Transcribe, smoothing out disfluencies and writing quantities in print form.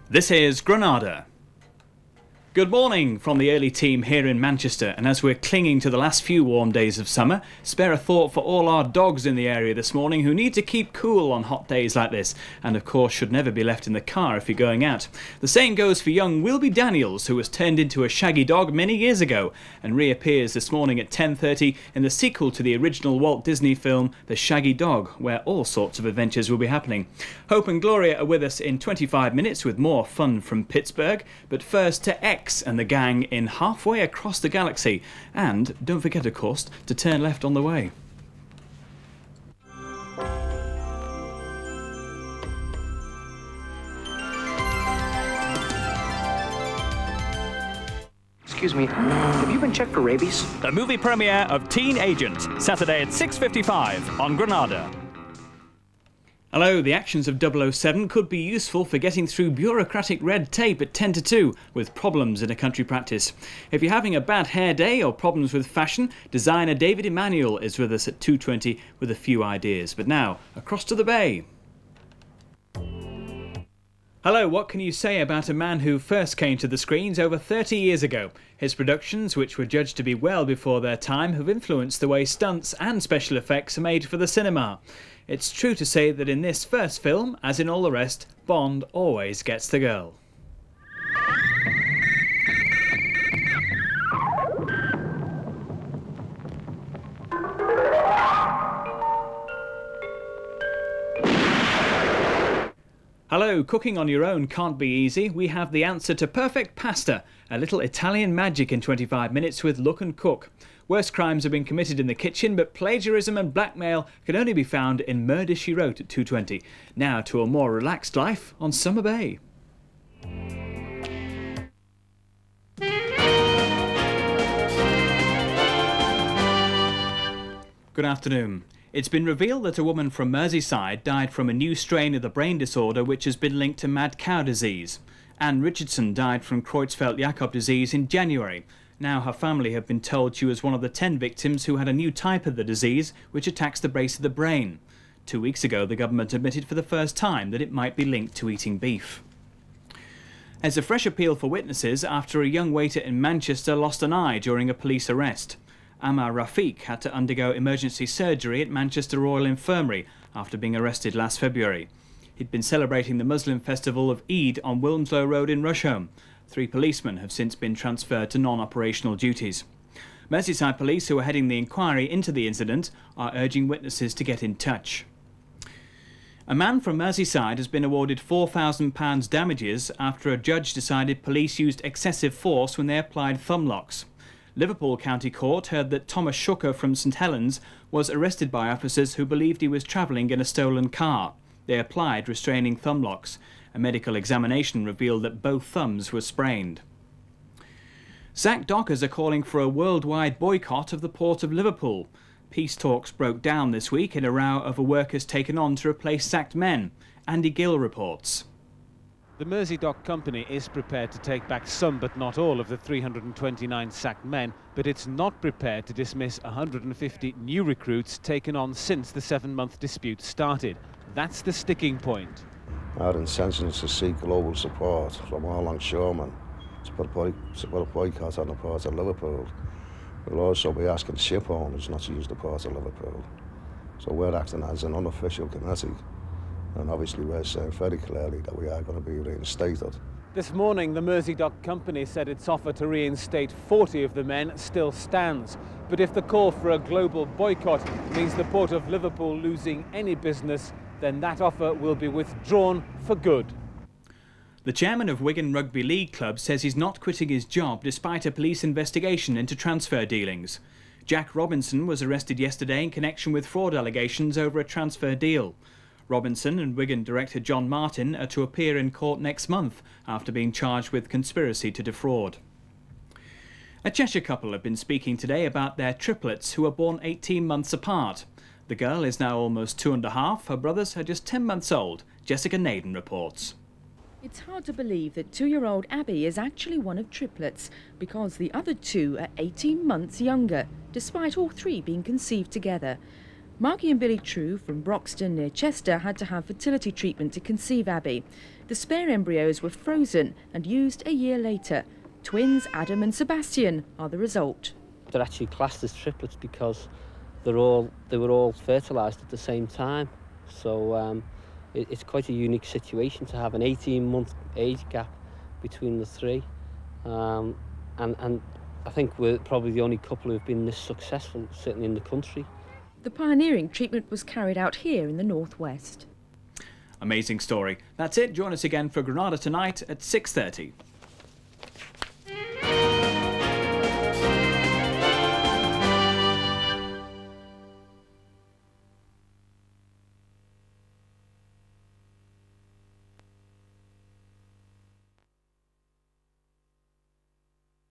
This is Granada. Good morning from the early team here in Manchester, and as we're clinging to the last few warm days of summer, spare a thought for all our dogs in the area this morning who need to keep cool on hot days like this, and of course should never be left in the car if you're going out. The same goes for young Wilby Daniels, who was turned into a shaggy dog many years ago and reappears this morning at 10:30 in the sequel to the original Walt Disney film The Shaggy Dog, where all sorts of adventures will be happening. Hope and Gloria are with us in 25 minutes with more fun from Pittsburgh, but first to X and the gang in Halfway Across the Galaxy. And don't forget, of course, to turn left on the way. Excuse me, have you been checked for rabies? The movie premiere of Teen Agent, Saturday at 6:55 on Granada. Hello, the actions of 007 could be useful for getting through bureaucratic red tape at 10 to 2 with problems in a country practice. If you're having a bad hair day or problems with fashion, designer David Emanuel is with us at 2:20 with a few ideas. But now, across to the bay. Hello, what can you say about a man who first came to the screens over 30 years ago? His productions, which were judged to be well before their time, have influenced the way stunts and special effects are made for the cinema. It's true to say that in this first film, as in all the rest, Bond always gets the girl. Hello, cooking on your own can't be easy. We have the answer to perfect pasta, a little Italian magic in 25 minutes with Look and Cook. Worse crimes have been committed in the kitchen, but plagiarism and blackmail can only be found in Murder, She Wrote at 2:20. Now to a more relaxed life on Summer Bay. Good afternoon. It's been revealed that a woman from Merseyside died from a new strain of the brain disorder which has been linked to mad cow disease. Anne Richardson died from Creutzfeldt-Jakob disease in January. Now her family have been told she was one of the 10 victims who had a new type of the disease which attacks the base of the brain. 2 weeks ago the government admitted for the first time that it might be linked to eating beef. There's a fresh appeal for witnesses after a young waiter in Manchester lost an eye during a police arrest. Ammar Rafiq had to undergo emergency surgery at Manchester Royal Infirmary after being arrested last February. He'd been celebrating the Muslim festival of Eid on Wilmslow Road in Rusholme. 3 policemen have since been transferred to non-operational duties. Merseyside police, who are heading the inquiry into the incident, are urging witnesses to get in touch. A man from Merseyside has been awarded £4,000 damages after a judge decided police used excessive force when they applied thumb locks. Liverpool County Court heard that Thomas Shooker from St Helens was arrested by officers who believed he was travelling in a stolen car. They applied restraining thumb locks. A medical examination revealed that both thumbs were sprained. Sack dockers are calling for a worldwide boycott of the Port of Liverpool. Peace talks broke down this week in a row over workers taken on to replace sacked men. Andy Gill reports. The Merseydock company is prepared to take back some but not all of the 329 sacked men, but it's not prepared to dismiss 150 new recruits taken on since the 7-month dispute started. That's the sticking point. Our intention is to seek global support from all longshoremen to put a boycott on the Port of Liverpool. We'll also be asking ship owners not to use the Port of Liverpool. So we're acting as an unofficial committee. And obviously we're saying very clearly that we are going to be reinstated. This morning the Merseydock company said its offer to reinstate 40 of the men still stands. But if the call for a global boycott means the Port of Liverpool losing any business, then that offer will be withdrawn for good. The chairman of Wigan Rugby League Club says he's not quitting his job despite a police investigation into transfer dealings. Jack Robinson was arrested yesterday in connection with fraud allegations over a transfer deal. Robinson and Wigan director John Martin are to appear in court next month after being charged with conspiracy to defraud. A Cheshire couple have been speaking today about their triplets who were born 18 months apart. The girl is now almost 2.5, her brothers are just 10 months old. Jessica Naden reports. It's hard to believe that 2-year-old Abby is actually one of triplets because the other 2 are 18 months younger, despite all 3 being conceived together. Margie and Billy True from Broxton near Chester had to have fertility treatment to conceive Abby. The spare embryos were frozen and used a year later. Twins Adam and Sebastian are the result. They're actually classed as triplets because they were all fertilised at the same time. So it's quite a unique situation to have an 18-month age gap between the three. And I think we're probably the only couple who've been this successful, certainly in the country. The pioneering treatment was carried out here in the northwest. Amazing story. That's it. Join us again for Granada tonight at 6:30.